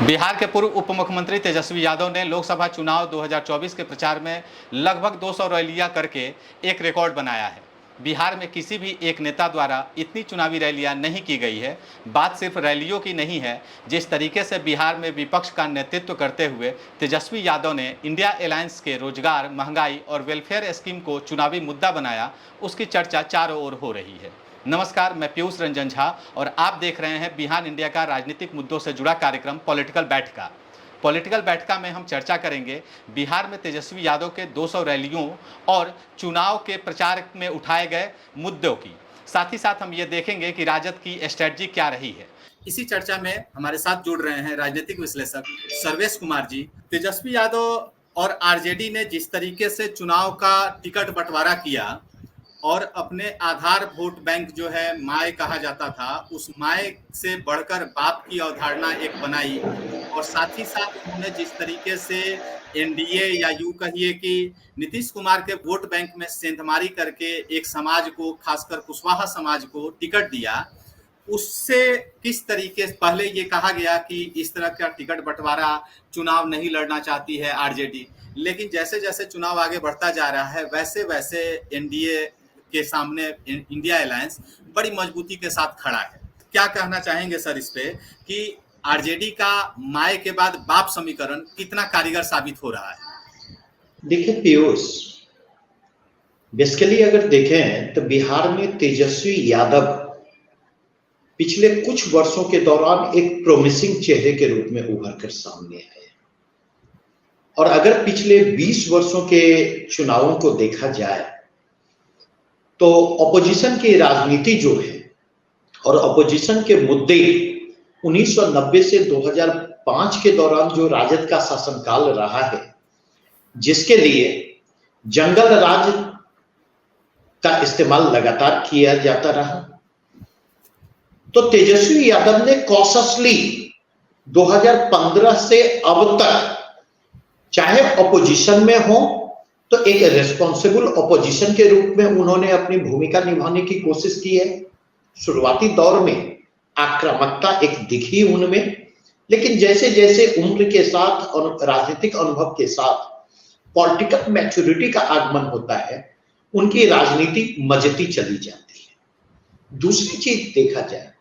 बिहार के पूर्व उप मुख्यमंत्री तेजस्वी यादव ने लोकसभा चुनाव 2024 के प्रचार में लगभग 200 रैलियां करके एक रिकॉर्ड बनाया है। बिहार में किसी भी एक नेता द्वारा इतनी चुनावी रैलियां नहीं की गई है। बात सिर्फ रैलियों की नहीं है। जिस तरीके से बिहार में विपक्ष का नेतृत्व करते हुए तेजस्वी यादव ने इंडिया अलायंस के रोजगार, महंगाई और वेलफेयर स्कीम को चुनावी मुद्दा बनाया, उसकी चर्चा चारों ओर हो रही है। नमस्कार, मैं पीयूष रंजन झा और आप देख रहे हैं बिहार इंडिया का राजनीतिक मुद्दों से जुड़ा कार्यक्रम पॉलिटिकल बैठका। पॉलिटिकल बैठका में हम चर्चा करेंगे बिहार में तेजस्वी यादव के 200 रैलियों और चुनाव के प्रचार में उठाए गए मुद्दों की। साथ ही साथ हम ये देखेंगे कि राजद की स्ट्रेटजी क्या रही है। इसी चर्चा में हमारे साथ जुड़ रहे हैं राजनीतिक विश्लेषक सर्वेश कुमार जी। तेजस्वी यादव और आरजेडी ने जिस तरीके से चुनाव का टिकट बंटवारा किया और अपने आधार वोट बैंक जो है माय कहा जाता था, उस माय से बढ़कर बाप की अवधारणा एक बनाई और साथ ही साथ उन्होंने जिस तरीके से एनडीए या यूं कहिए कि नीतीश कुमार के वोट बैंक में सेंधमारी करके एक समाज को, खासकर कुशवाहा समाज को टिकट दिया, उससे किस तरीके से पहले ये कहा गया कि इस तरह का टिकट बंटवारा चुनाव नहीं लड़ना चाहती है आरजेडी, लेकिन जैसे जैसे चुनाव आगे बढ़ता जा रहा है वैसे वैसे एनडीए के सामने इंडिया अलायंस बड़ी मजबूती के साथ खड़ा है। क्या कहना चाहेंगे सर इस पे कि आरजेडी का माय के बाद बाप समीकरण कितना कारगर साबित हो रहा है? देखिए पीयूष, बेसिकली अगर देखें तो बिहार में तेजस्वी यादव पिछले कुछ वर्षों के दौरान एक प्रोमिसिंग चेहरे के रूप में उभर कर सामने आए और अगर पिछले 20 वर्षों के चुनावों को देखा जाए तो ऑपोजिशन की राजनीति जो है और ऑपोजिशन के मुद्दे 1990 से 2005 के दौरान जो राजद का शासनकाल रहा है, जिसके लिए जंगल राज का इस्तेमाल लगातार किया जाता रहा, तो तेजस्वी यादव ने कॉशसली 2015 से अब तक चाहे ऑपोजिशन में हो तो एक रेस्पॉन्सिबल ऑपोजिशन के रूप में उन्होंने अपनी भूमिका निभाने की कोशिश की है। शुरुआती दौर में आक्रामकता एक दिखी उनमें, लेकिन जैसे जैसे उम्र के साथ और राजनीतिक अनुभव के साथ पॉलिटिकल मैच्योरिटी का आगमन होता है, उनकी राजनीति मजती चली जाती है। दूसरी चीज देखा जाए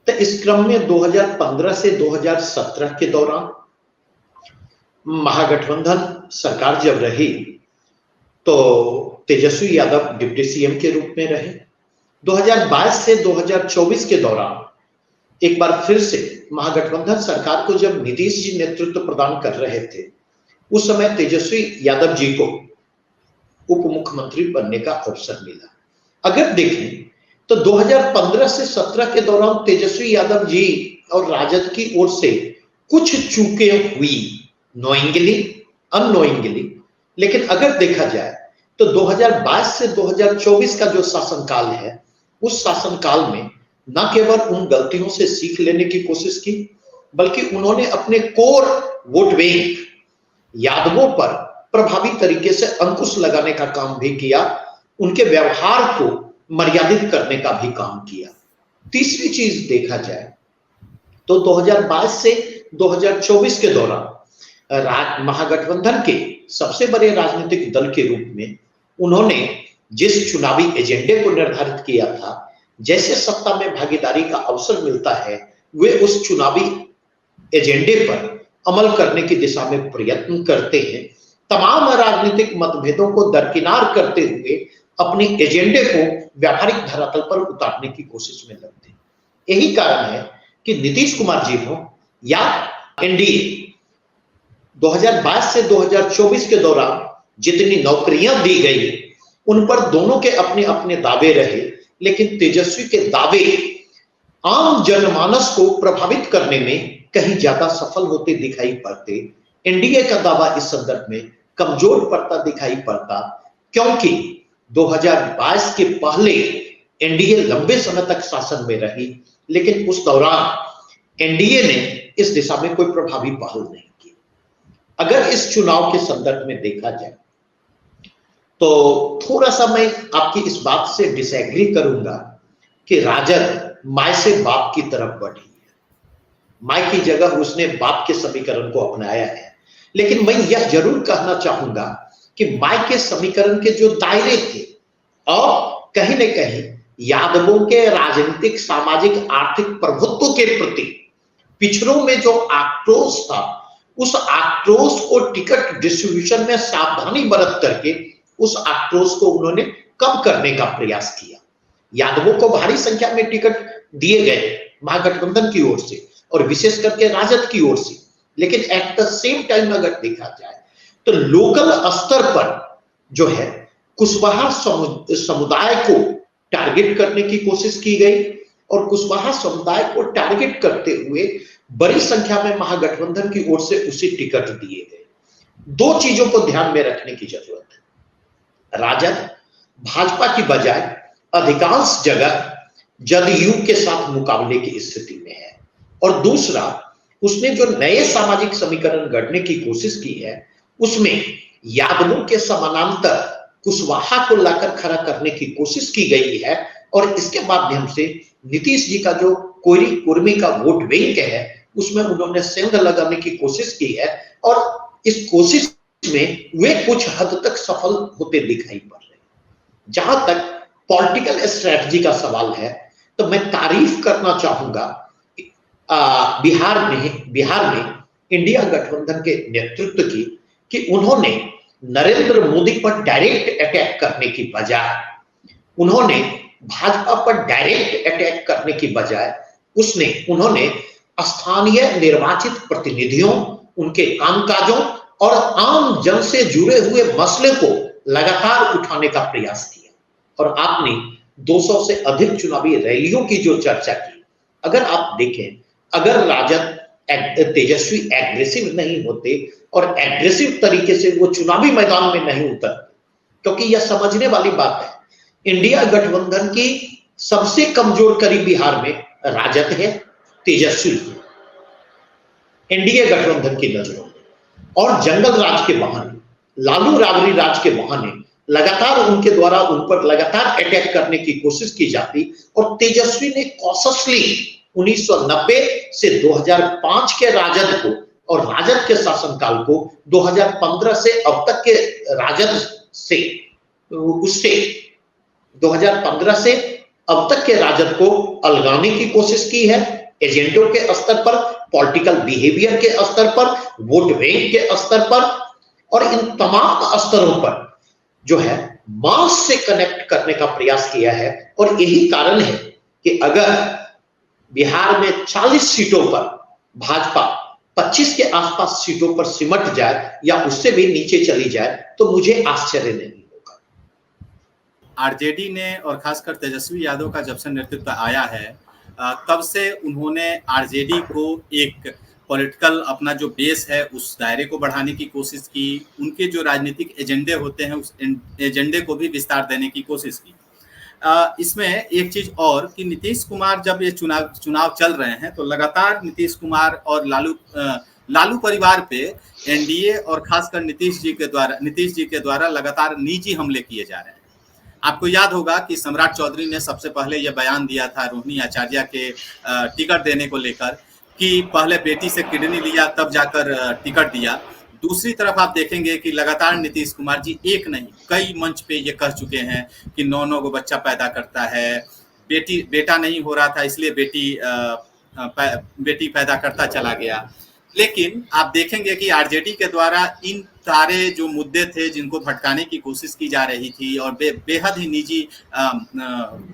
तो इस क्रम में 2015 से 2017 के दौरान महागठबंधन सरकार जब रही तो तेजस्वी यादव डिप्टी सीएम के रूप में रहे। 2022 से 2024 के दौरान एक बार फिर से महागठबंधन सरकार को जब नीतीश जी नेतृत्व प्रदान कर रहे थे, उस समय तेजस्वी यादव जी को उप मुख्यमंत्री बनने का अवसर मिला। अगर देखें तो 2015 से 17 के दौरान तेजस्वी यादव जी और राजद की ओर से कुछ चूकें हुई, नोइंगली अननोइंगली, लेकिन अगर देखा जाए तो 2022 से 2024 का जो शासनकाल है, उस शासनकाल में न केवल उन गलतियों से सीख लेने की कोशिश की, बल्कि उन्होंने अपने कोर वोट बैंक यादवों पर प्रभावी तरीके से अंकुश लगाने का काम भी किया, उनके व्यवहार को मर्यादित करने का भी काम किया। तीसरी चीज देखा जाए तो 2022 से 2024 के दौरान महागठबंधन के सबसे बड़े राजनीतिक दल के रूप में उन्होंने जिस चुनावी एजेंडे को निर्धारित किया था, जैसे सत्ता में भागीदारी का अवसर मिलता है, वे उस चुनावी एजेंडे पर अमल करने की दिशा में प्रयत्न करते हैं। तमाम राजनीतिक मतभेदों को दरकिनार करते हुए अपने एजेंडे को व्यावहारिक धरातल पर उतारने की कोशिश में लगते हैं। यही कारण है कि नीतीश कुमार जी हो या एनडीए 2022 से 2024 के दौरान जितनी नौकरियां दी गई, उन पर दोनों के अपने अपने दावे रहे, लेकिन तेजस्वी के दावे आम जनमानस को प्रभावित करने में कहीं ज्यादा सफल होते दिखाई पड़ते। एनडीए का दावा इस संदर्भ में कमजोर पड़ता दिखाई पड़ता, क्योंकि 2022 के पहले एनडीए लंबे समय तक शासन में रही, लेकिन उस दौरान एनडीए ने इस दिशा में कोई प्रभावी पहल नहीं की। अगर इस चुनाव के संदर्भ में देखा जाए तो थोड़ा सा मैं आपकी इस बात से डिसएग्री करूंगा कि राजद माय से बाप की तरफ बढ़ी है। माँ की जगह उसने बाप के समीकरण को अपनाया है। लेकिन मैं यह जरूर कहना चाहूंगा कि माँ के समीकरण के जो दायरे थे और कहीं न कहीं यादवों के राजनीतिक, सामाजिक, आर्थिक प्रभुत्व के प्रति पिछड़ों में जो आक्रोश था, उस आक्रोश को टिकट डिस्ट्रीब्यूशन में सावधानी बरत करके उस आक्रोश को उन्होंने कम करने का प्रयास किया। यादवों को भारी संख्या में टिकट दिए गए महागठबंधन की ओर से और विशेष करके राजद की ओर से, लेकिन एट द सेम टाइम अगर देखा जाए तो लोकल स्तर पर जो है कुशवाहा समुदाय को टारगेट करने की कोशिश की गई और कुशवाहा समुदाय को टारगेट करते हुए बड़ी संख्या में महागठबंधन की ओर से उसे टिकट दिए गए। दो चीजों को ध्यान में रखने की जरूरत है। राजद भाजपा की बजाय अधिकांश जगह जदयू के साथ मुकाबले की स्थिति में है और दूसरा, उसने जो नए सामाजिक समीकरण गढ़ने की कोशिश की है उसमें यादवों के समानांतर कुशवाहा को लाकर खड़ा करने की कोशिश की गई है और इसके माध्यम से नीतीश जी का जो कोयरी कुर्मी का वोट बैंक है उसमें उन्होंने सेंध लगाने की कोशिश की है और इस कोशिश में वे कुछ हद तक सफल होते दिखाई पड़ रहे हैं। जहां तक पॉलिटिकल स्ट्रेटजी का सवाल है तो मैं तारीफ करना चाहूंगा बिहार में इंडिया गठबंधन के नेतृत्व की कि उन्होंने नरेंद्र मोदी पर डायरेक्ट अटैक करने की बजाय, उन्होंने भाजपा पर डायरेक्ट अटैक करने की बजाय उन्होंने स्थानीय निर्वाचित प्रतिनिधियों, उनके कामकाजों और आम जन से जुड़े हुए मसले को लगातार उठाने का प्रयास किया और आपने 200 से अधिक चुनावी रैलियों की जो चर्चा की, अगर आप देखें, अगर राजद तेजस्वी एग्रेसिव नहीं होते और एग्रेसिव तरीके से वो चुनावी मैदान में नहीं उतरते, क्योंकि यह समझने वाली बात है, इंडिया गठबंधन की सबसे कमजोर कड़ी बिहार में राजद है, तेजस्वी है, एनडीए गठबंधन की नजरों में, और जंगल राज के बहाने, लालू राबड़ी राज के बहाने लगातार उनके द्वारा उन पर लगातार अटैक करने की कोशिश की जाती और तेजस्वी ने कॉशसली 1990 से 2005 के राजद को और राजद के शासनकाल को 2015 से अब तक के राजद से उससे 2015 से अब तक के राजद को अलगाने की कोशिश की है, एजेंडों के स्तर पर, पॉलिटिकल बिहेवियर के स्तर पर, वोट बैंक के स्तर पर और इन तमाम स्तरों पर जो है मास से कनेक्ट करने का प्रयास किया है। और यही कारण है कि अगर बिहार में 40 सीटों पर भाजपा 25 के आसपास सीटों पर सिमट जाए या उससे भी नीचे चली जाए तो मुझे आश्चर्य नहीं होगा। आरजेडी ने और खासकर तेजस्वी यादव का जब से नेतृत्व आया है तब से उन्होंने आरजेडी को एक पॉलिटिकल अपना जो बेस है उस दायरे को बढ़ाने की कोशिश की, उनके जो राजनीतिक एजेंडे होते हैं उस एजेंडे को भी विस्तार देने की कोशिश की। इसमें एक चीज और कि नीतीश कुमार जब ये चुनाव चल रहे हैं तो लगातार नीतीश कुमार और लालू परिवार पे एनडीए और खासकर नीतीश जी के द्वारा लगातार निजी हमले किए जा रहे हैं। आपको याद होगा कि सम्राट चौधरी ने सबसे पहले यह बयान दिया था रोहिणी आचार्य के टिकट देने को लेकर कि पहले बेटी से किडनी लिया तब जाकर टिकट दिया। दूसरी तरफ आप देखेंगे कि लगातार नीतीश कुमार जी एक नहीं कई मंच पे ये कह चुके हैं कि 9 को बच्चा पैदा करता है, बेटा नहीं हो रहा था इसलिए बेटी पैदा करता चला गया। लेकिन आप देखेंगे कि आरजेडी के द्वारा इन सारे जो मुद्दे थे जिनको भटकाने की कोशिश की जा रही थी और बेहद ही निजी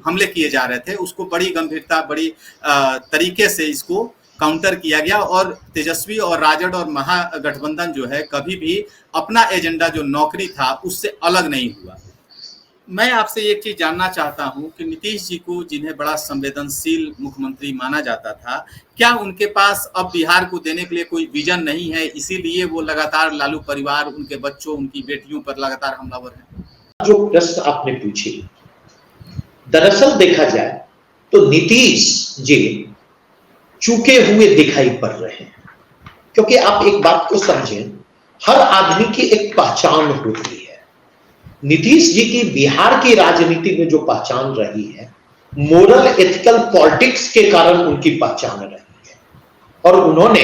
हमले किए जा रहे थे, उसको बड़ी गंभीरता बड़ी तरीके से इसको काउंटर किया गया और तेजस्वी और राजद और महागठबंधन जो है कभी भी अपना एजेंडा जो नौकरी था उससे अलग नहीं हुआ। मैं आपसे एक चीज जानना चाहता हूं कि नीतीश जी को जिन्हें बड़ा संवेदनशील मुख्यमंत्री माना जाता था, क्या उनके पास अब बिहार को देने के लिए कोई विजन नहीं है, इसीलिए वो लगातार लालू परिवार, उनके बच्चों, उनकी बेटियों पर लगातार हमलावर है? जो प्रश्न आपने पूछे, दरअसल देखा जाए तो नीतीश जी चूके हुए दिखाई पड़ रहे हैं, क्योंकि आप एक बात को समझें, हर आदमी की एक पहचान होती है। नीतीश जी की बिहार की राजनीति में जो पहचान रही है, मोरल एथिकल पॉलिटिक्स के कारण उनकी पहचान रही है। और उन्होंने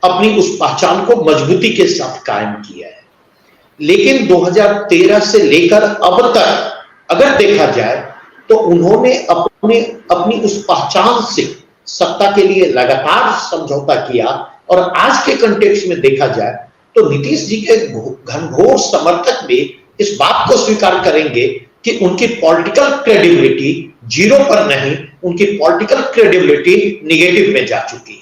अपनी उस पहचान को मजबूती के साथ कायम किया है। लेकिन 2013 से लेकर अब तक अगर देखा जाए तो उन्होंने अपनी उस पहचान से सत्ता के लिए लगातार समझौता किया। और आज के कंटेक्स्ट में देखा जाए तो नीतीश जी के घनघोर समर्थक भी इस बात को स्वीकार करेंगे कि उनकी पॉलिटिकल क्रेडिबिलिटी जीरो पर नहीं, उनकी पॉलिटिकल क्रेडिबिलिटी निगेटिव में जा चुकी है।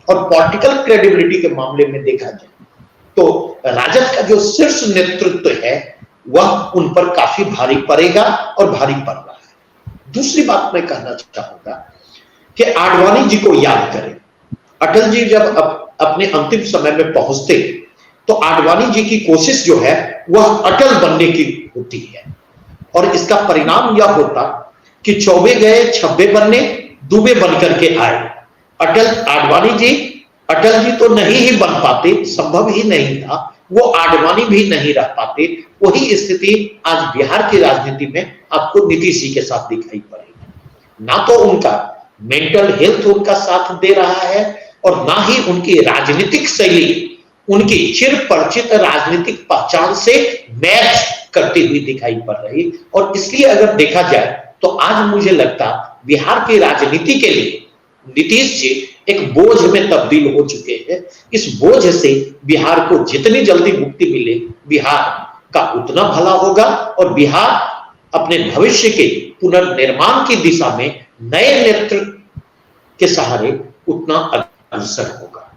और पॉलिटिकल क्रेडिबिलिटी के मामले में देखा जाए तो राजद का जो शीर्ष नेतृत्व है वह उन पर काफी भारी पड़ेगा और भारी पड़ रहा है। दूसरी बात मैं कहना चाहूंगा कि आडवाणी जी को याद करें। अटल जी जब अपने अंतिम समय में पहुंचते तो आडवाणी जी की कोशिश जो है वह अटल बनने की होती है। और इसका परिणाम यह होता कि चौबे गए छब्बे बनने, दुबे बनकर के आए। आडवाणी जी अटल जी तो नहीं ही बन पाते, संभव ही नहीं था, वो आडवाणी भी नहीं रह पाते। वही स्थिति आज बिहार की राजनीति में आपको नीतीश जी के साथ दिखाई पड़ेगी। ना तो उनका मेंटल हेल्थ उनका साथ दे रहा है और ना ही उनकी राजनीतिक शैली उनकी चिर परिचित राजनीतिक पहचान से मैच करती हुई दिखाई पड़ रही। और इसलिए अगर देखा जाए तो आज मुझे लगता बिहार की राजनीति के लिए नीतीश जी एक बोझ में तब्दील हो चुके हैं। इस बोझ से बिहार को जितनी जल्दी मुक्ति मिले बिहार का उतना भला होगा और बिहार अपने भविष्य के पुनर्निर्माण की दिशा में नए नेतृत्व के सहारे उतना अग्रसर होगा।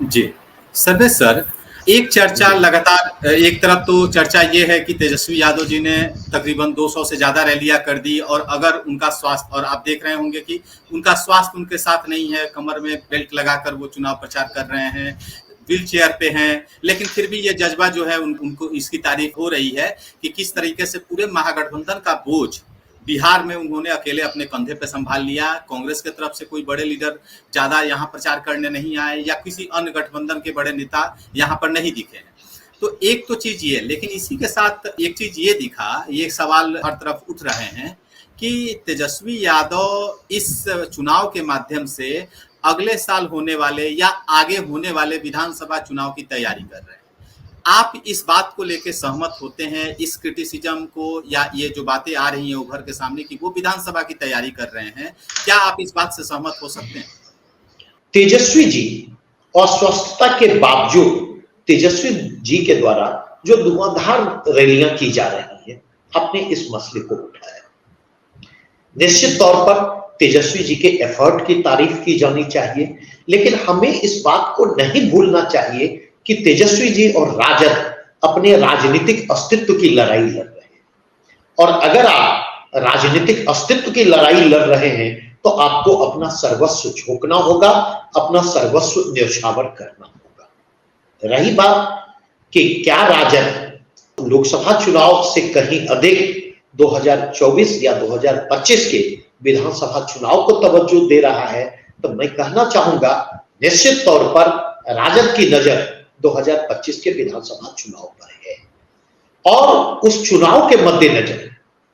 जी सर्वे सर, एक चर्चा लगातार, एक तरफ तो चर्चा ये है कि तेजस्वी यादव जी ने तकरीबन 200 से ज्यादा रैलियां कर दी और अगर उनका स्वास्थ्य, और आप देख रहे होंगे कि उनका स्वास्थ्य उनके साथ नहीं है, कमर में बेल्ट लगाकर वो चुनाव प्रचार कर रहे हैं, व्हील चेयर पे हैं, लेकिन फिर भी ये जज्बा जो है उनको इसकी तारीफ हो रही है कि किस तरीके से पूरे महागठबंधन का बोझ बिहार में उन्होंने अकेले अपने कंधे पे संभाल लिया। कांग्रेस की तरफ से कोई बड़े लीडर ज्यादा यहाँ प्रचार करने नहीं आए या किसी अन्य गठबंधन के बड़े नेता यहाँ पर नहीं दिखे हैं। तो एक तो चीज ये, लेकिन इसी के साथ एक चीज ये दिखा, ये सवाल हर तरफ उठ रहे हैं कि तेजस्वी यादव इस चुनाव के माध्यम से अगले साल होने वाले या आगे होने वाले विधानसभा चुनाव की तैयारी कर रहे हैं। आप इस बात को लेकर सहमत होते हैं, इस क्रिटिसिज्म को, या ये जो बातें आ रही हैं उभर के सामने कि वो विधानसभा की तैयारी कर रहे हैं, क्या आप इस बात से सहमत हो सकते हैं? तेजस्वी जी अस्वस्थता के बावजूद तेजस्वी जी के द्वारा जो धुआंधार रैलियां की जा रही है, आपने इस मसले को उठाया। निश्चित तौर पर तेजस्वी जी के एफर्ट की तारीफ की जानी चाहिए, लेकिन हमें इस बात को नहीं भूलना चाहिए कि तेजस्वी जी और राजद अपने राजनीतिक अस्तित्व की लड़ाई लड़ रहे हैं। और अगर आप राजनीतिक अस्तित्व की लड़ाई लड़ रहे हैं तो आपको अपना सर्वस्व झोंकना होगा, अपना सर्वस्व न्यौछावर करना होगा। रही बात कि क्या राजद लोकसभा चुनाव से कहीं अधिक 2024 या 2025 के विधानसभा चुनाव को तवज्जो दे रहा है, तो मैं कहना चाहूंगा निश्चित तौर पर राजद की नजर 2025 के विधानसभा चुनाव पर है। और उस चुनाव के मद्देनजर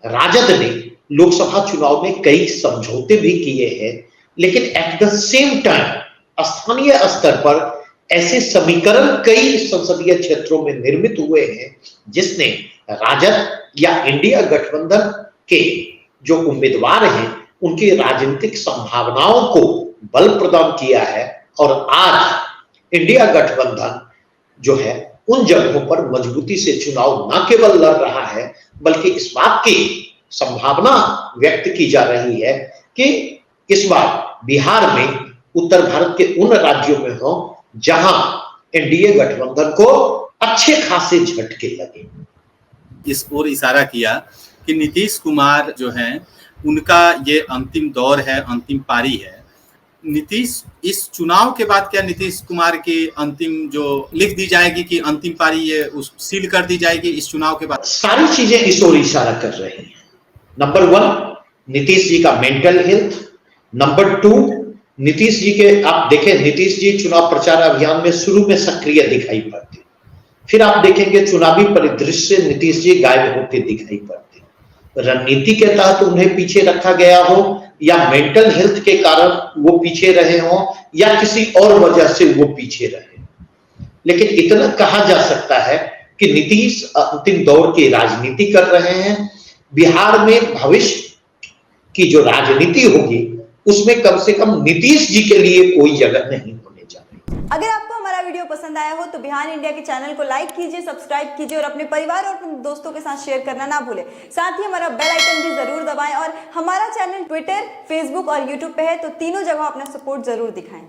राजद ने लोकसभा चुनाव में कई समझौते भी किए हैं, लेकिन एट द सेम टाइम स्थानीय स्तर पर ऐसे समीकरण कई संसदीय क्षेत्रों में निर्मित हुए हैं जिसने राजद या इंडिया गठबंधन के जो उम्मीदवार हैं उनकी राजनीतिक संभावनाओं को बल प्रदान किया है। और आज इंडिया गठबंधन जो है उन जगहों पर मजबूती से चुनाव न केवल लड़ रहा है बल्कि इस बात की संभावना व्यक्त की जा रही है कि इस बार बिहार में उत्तर भारत के उन राज्यों में हो जहां एनडीए गठबंधन को अच्छे खासे झटके लगे। इस ओर इशारा किया कि नीतीश कुमार जो हैं उनका ये अंतिम दौर है, अंतिम पारी है। नीतीश इस चुनाव के बाद क्या नीतीश कुमार की अंतिम जो लिख दी जाएगी कि अंतिम पारी ये उस सील कर दी जाएगी इस चुनाव के बाद? सारी चीजें इस ओर इशारा कर रही हैं। नंबर 1 नीतीश जी का mental health, number 2 Nitish ji के, आप देखें नीतीश जी चुनाव प्रचार अभियान में शुरू में सक्रिय दिखाई पड़ते, फिर आप देखेंगे चुनावी परिदृश्य नीतीश जी गायब होते दिखाई पड़ते। रणनीति के तहत उन्हें पीछे रखा गया हो या मेंटल हेल्थ के कारण वो पीछे रहे हों या किसी और वजह से वो पीछे रहे। लेकिन इतना कहा जा सकता है कि नीतीश अंतिम दौर की राजनीति कर रहे हैं। बिहार में भविष्य की जो राजनीति होगी उसमें कम से कम नीतीश जी के लिए कोई जगह नहीं होने जा रही। अगर आपको हमारा वीडियो पसंद आया हो तो बिहार इंडिया के चैनल को लाइक कीजिए, सब्सक्राइब कीजिए और अपने परिवार और अपने दोस्तों के साथ शेयर करना ना भूलें। साथ ही हमारा बेल आइकन भी जरूर दबाएं और हमारा चैनल ट्विटर, फेसबुक और यूट्यूब पे है, तो तीनों जगह अपना सपोर्ट जरूर दिखाएं।